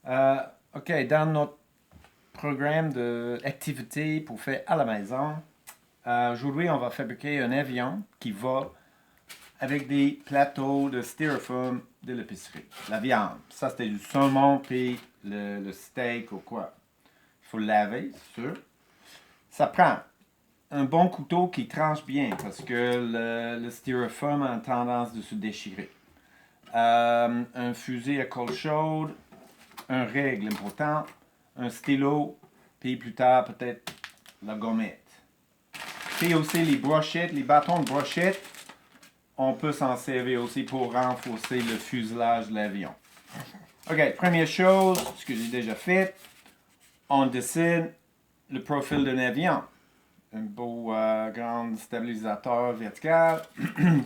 OK, dans notre programme d'activité pour faire à la maison, aujourd'hui, on va fabriquer un avion qui vole avec des plateaux de styrofoam de l'épicerie. La viande, ça c'était du saumon puis le steak ou quoi. Il faut le laver, c'est sûr. Ça prend un bon couteau qui tranche bien parce que le styrofoam a tendance de se déchirer. Un fusil à colle chaude, un règle important, un stylo, puis plus tard peut-être la gommette. Puis aussi les brochettes, les bâtons de brochettes, on peut s'en servir aussi pour renforcer le fuselage de l'avion. OK, première chose, ce que j'ai déjà fait, on dessine le profil d'un avion. Un beau grand stabilisateur vertical,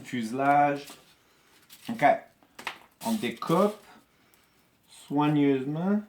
fuselage. OK, on découpe soigneusement.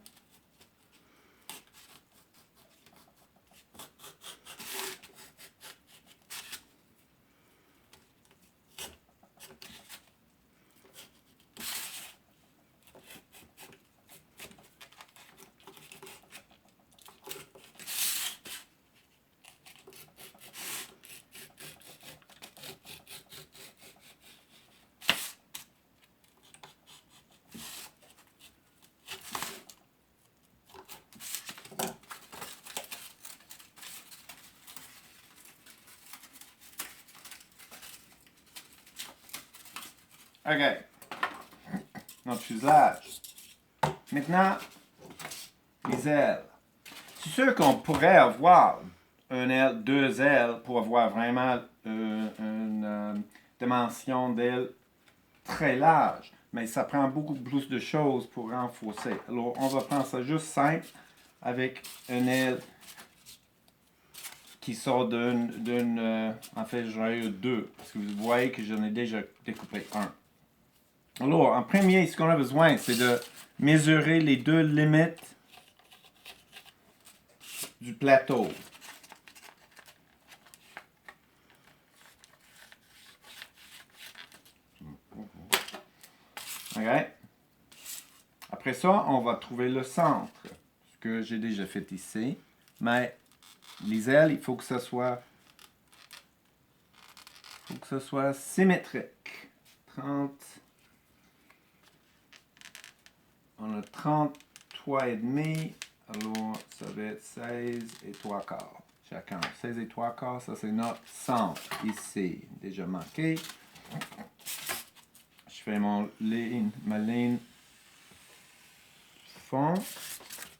OK, notre fuselage. Maintenant, les ailes. C'est sûr qu'on pourrait avoir une aile, deux ailes pour avoir vraiment une dimension d'aile très large. Mais ça prend beaucoup plus de choses pour renforcer. Alors, on va prendre ça juste simple avec une aile qui sort en fait, j'en ai eu deux. Parce que vous voyez que j'en ai déjà découpé un. Alors, en premier, ce qu'on a besoin, c'est de mesurer les deux limites du plateau. OK? Après ça, on va trouver le centre, ce que j'ai déjà fait ici. Mais les ailes, il faut que ça soit, symétrique. 30. On a 33 et demi. Alors, ça va être 16 et 3 quarts chacun. 16 et 3 quarts, ça c'est notre centre ici. Déjà marqué. Je fais ma ligne fond.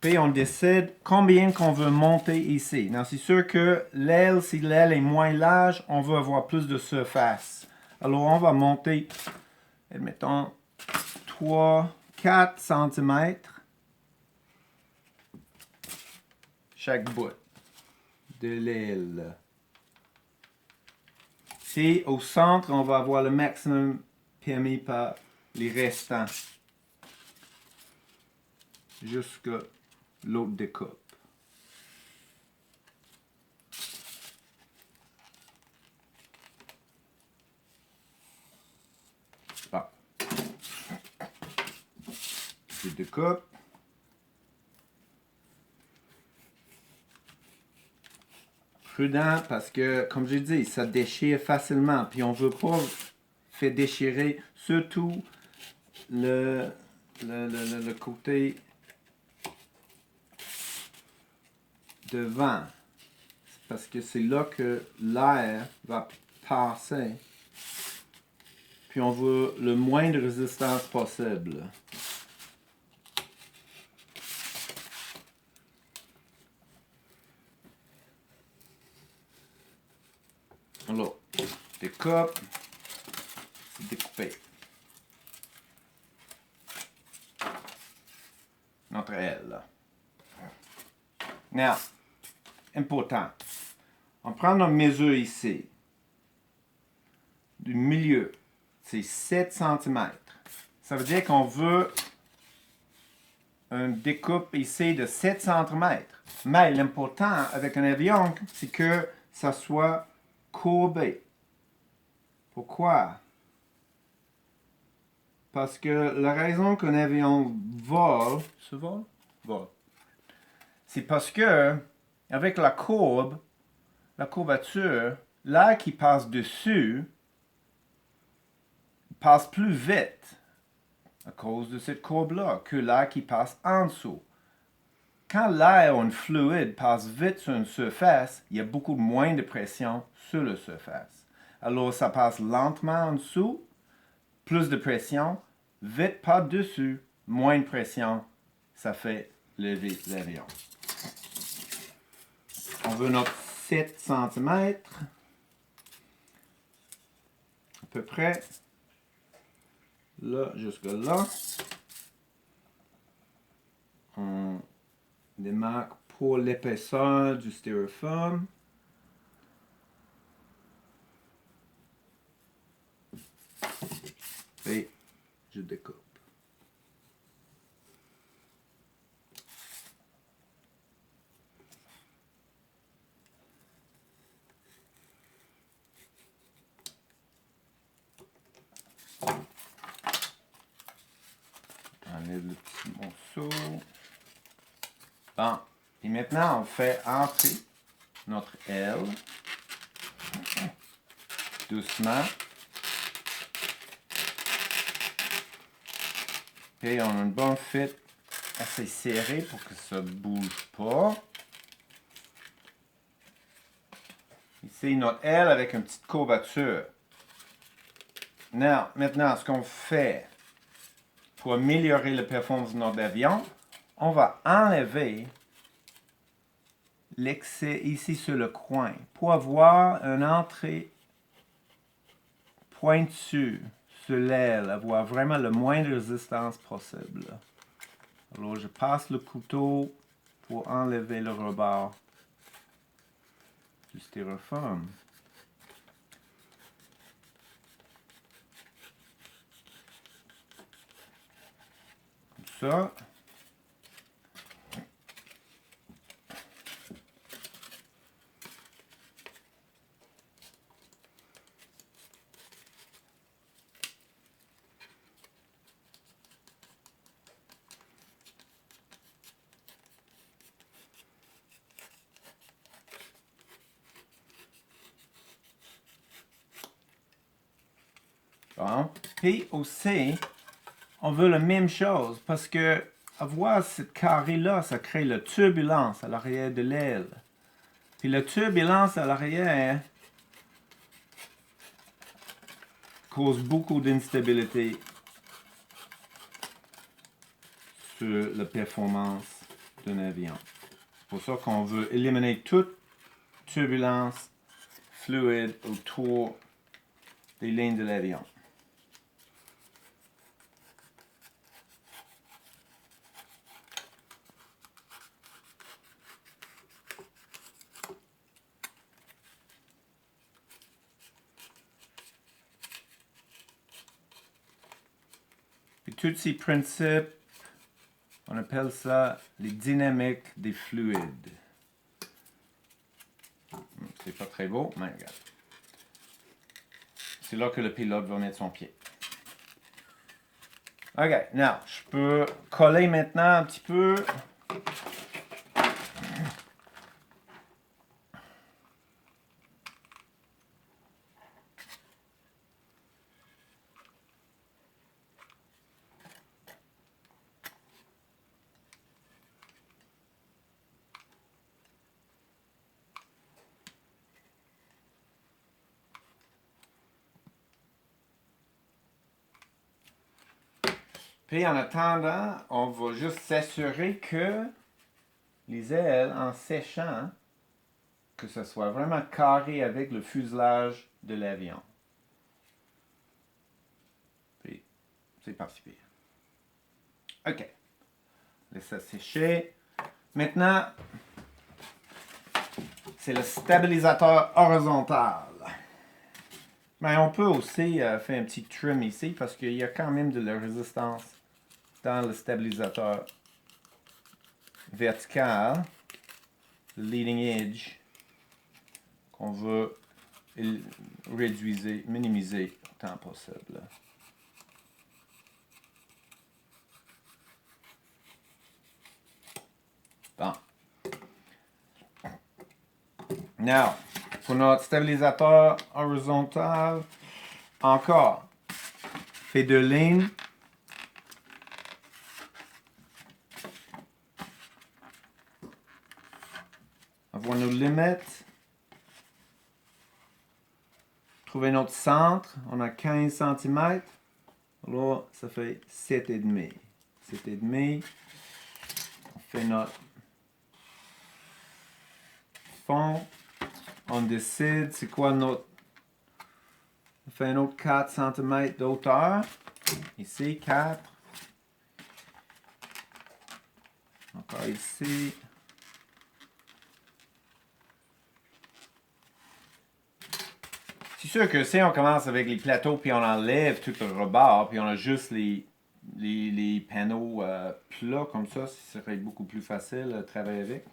Puis on décide combien qu'on veut monter ici. Non, c'est sûr que l'aile, si l'aile est moins large, on veut avoir plus de surface. Alors on va monter, admettons, 4 cm chaque bout de l'aile. Et au centre, on va avoir le maximum permis par les restants. Jusqu'à l'autre découpe. Ah. Je découpe. Prudent parce que, comme j'ai dit, ça déchire facilement. Puis on ne veut pas faire déchirer surtout le côté devant. Parce que c'est là que l'air va passer. Puis on veut le moins de résistance possible. Alors, découpe, c'est découpé. Notre aile. Now, important. On prend notre mesure ici. Du milieu, c'est 7 cm. Ça veut dire qu'on veut une découpe ici de 7 cm. Mais l'important avec un avion, c'est que ça soit courbé. Pourquoi? Parce que la raison qu'un avion vole, va. C'est parce que, avec la courbature, l'air qui passe dessus passe plus vite à cause de cette courbe-là que l'air qui passe en dessous. Quand l'air ou un fluide passe vite sur une surface, il y a beaucoup moins de pression sur la surface. Alors, ça passe lentement en dessous, plus de pression, vite par-dessus, moins de pression, ça fait lever l'avion. On veut notre 7 cm, à peu près, là jusque là. On démarque pour l'épaisseur du styrofoam. Et je découpe. Enlève le petit morceau. Bon. Et maintenant, on fait entrer notre aile. Doucement. Et on a un bon fit assez serré pour que ça ne bouge pas. Ici, notre aile avec une petite courbature. Maintenant, ce qu'on fait pour améliorer la performance de notre avion, on va enlever l'excès ici sur le coin pour avoir une entrée pointue sur l'aile, avoir vraiment le moins de résistance possible. Alors, je passe le couteau pour enlever le rebord du styrofoam. Comme ça. Bon. Puis aussi, on veut la même chose parce que avoir cette carré-là, ça crée la turbulence à l'arrière de l'aile. Puis la turbulence à l'arrière cause beaucoup d'instabilité sur la performance d'un avion. C'est pour ça qu'on veut éliminer toute turbulence fluide autour des lignes de l'avion. Et tous ces principes, on appelle ça les dynamiques des fluides. C'est pas très beau, mais regarde. C'est là que le pilote va mettre son pied. Ok, now, je peux coller maintenant un petit peu. Puis en attendant, on va juste s'assurer que les ailes, en séchant, que ce soit vraiment carré avec le fuselage de l'avion. Puis c'est parti. OK. Laisse ça sécher. Maintenant, c'est le stabilisateur horizontal. Mais on peut aussi faire un petit trim ici parce qu'il y a quand même de la résistance dans le stabilisateur vertical, le leading edge, qu'on veut réduire, minimiser autant possible. Bon. Now, pour notre stabilisateur horizontal, encore, fait deux lignes. Avoir nos limites. Trouver notre centre. On a 15 cm. Alors, ça fait 7,5. 7,5. On fait notre fond. On décide c'est quoi notre... On fait un autre 4 cm de hauteur. Ici, 4. Encore ici. C'est sûr que si on commence avec les plateaux puis on enlève tout le rebord puis on a juste les panneaux plats comme ça serait beaucoup plus facile de travailler avec.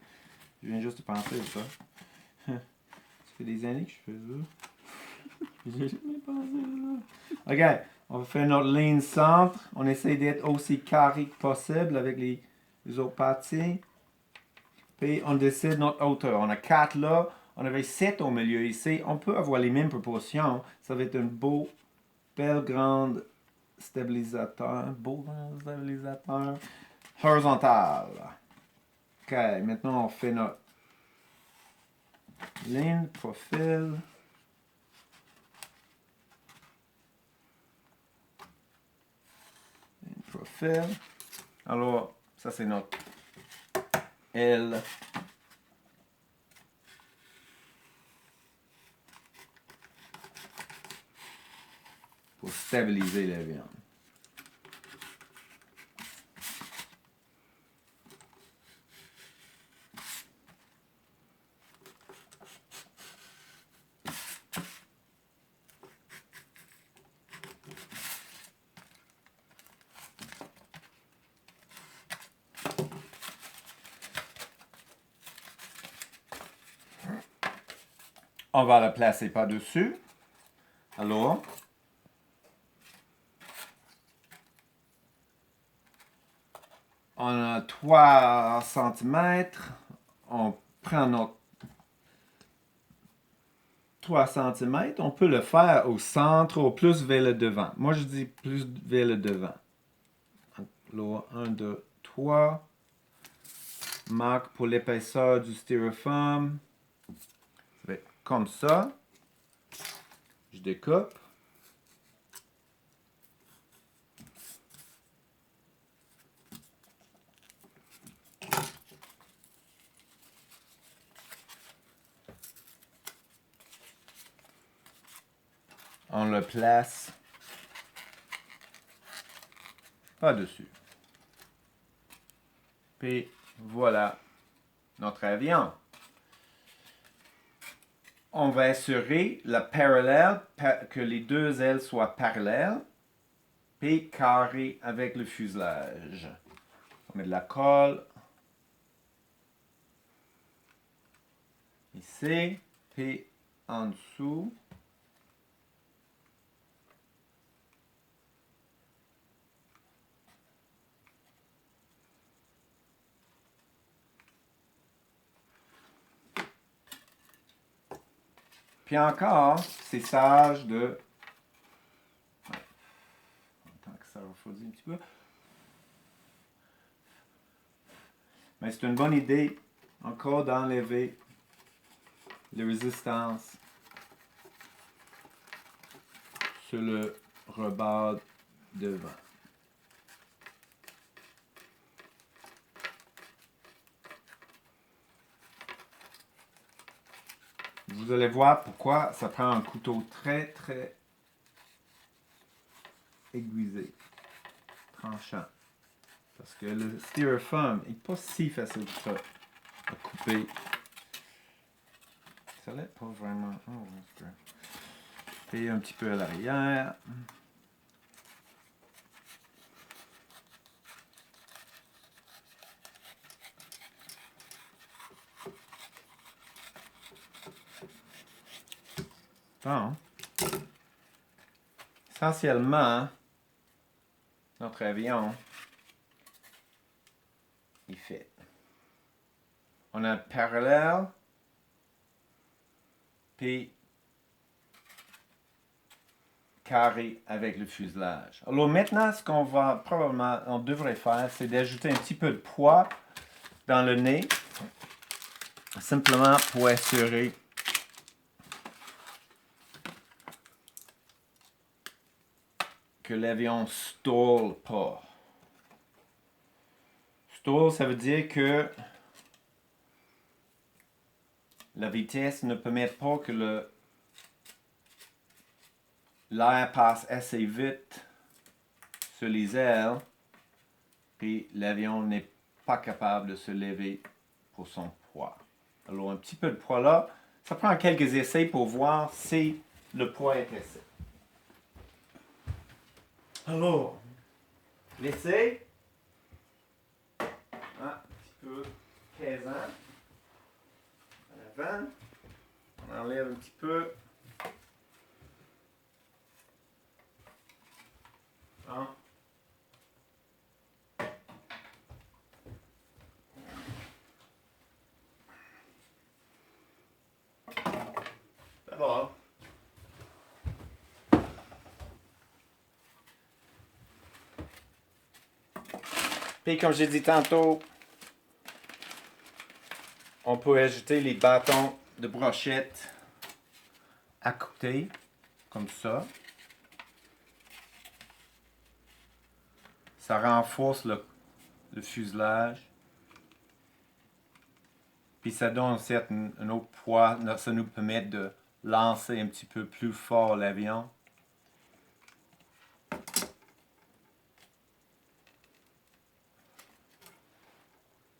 Je viens juste de penser à ça. Ça fait des années que je fais ça. J'ai jamais pensé à ça. Ok, on va faire notre ligne centre. On essaie d'être aussi carré que possible avec les autres parties. Puis on décide notre hauteur. On a 4 là. On avait 7 au milieu ici. On peut avoir les mêmes proportions. Ça va être un beau, belle grande stabilisateur. Beau grand stabilisateur horizontal. Ok, maintenant on fait notre ligne, profil. Ligne, profil. Alors, ça c'est notre L. Pour stabiliser la viande. On va la placer par-dessus. Alors, on a 3 cm. On prend notre 3 cm. On peut le faire au centre ou plus vers le devant. Moi, je dis plus vers le devant. Alors, 1, 2, 3. Marque pour l'épaisseur du styrofoam. Ça va être comme ça. Je découpe. On le place par-dessus. Puis voilà notre avion. On va assurer la parallèle, que les deux ailes soient parallèles, puis carrées avec le fuselage. On met de la colle ici, puis en dessous. Puis encore, c'est sage de... Tant que ça refroidit un petit peu. Mais c'est une bonne idée encore d'enlever les résistances sur le rebord devant. Vous allez voir pourquoi ça prend un couteau très très aiguisé, tranchant. Parce que le styrofoam n'est pas si facile que ça à couper. Ça l'est pas vraiment. Oh, et un petit peu à l'arrière. Bon. Essentiellement, notre avion est fait. On a parallèle, puis carré avec le fuselage. Alors maintenant, ce qu'on va probablement, on devrait faire, c'est d'ajouter un petit peu de poids dans le nez, simplement pour assurer que l'avion stall pas. Stall, ça veut dire que la vitesse ne permet pas que l'air passe assez vite sur les ailes, puis l'avion n'est pas capable de se lever pour son poids. Alors un petit peu de poids là, ça prend quelques essais pour voir si le poids est assez. Alors, l'essai, un petit peu pesant, en avant, on enlève un petit peu. Hein? D'abord, puis comme j'ai dit tantôt, on peut ajouter les bâtons de brochette à côté, comme ça. Ça renforce le fuselage. Puis ça donne un autre poids, ça nous permet de lancer un petit peu plus fort l'avion.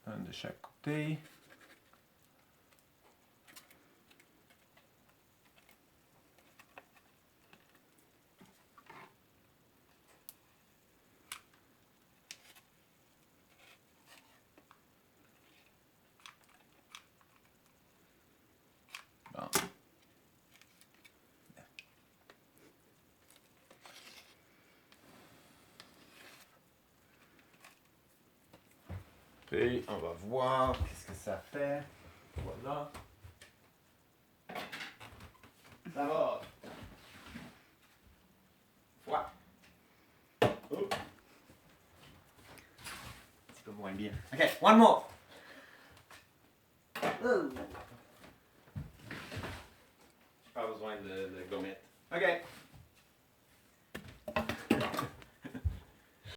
Un de chaque côté. Bon. Puis on va voir qu'est-ce que ça fait. Voilà. Ça va. Voilà. Oh. Un petit peu moins bien. OK, one more. Oh. J'ai pas besoin de gommette. OK.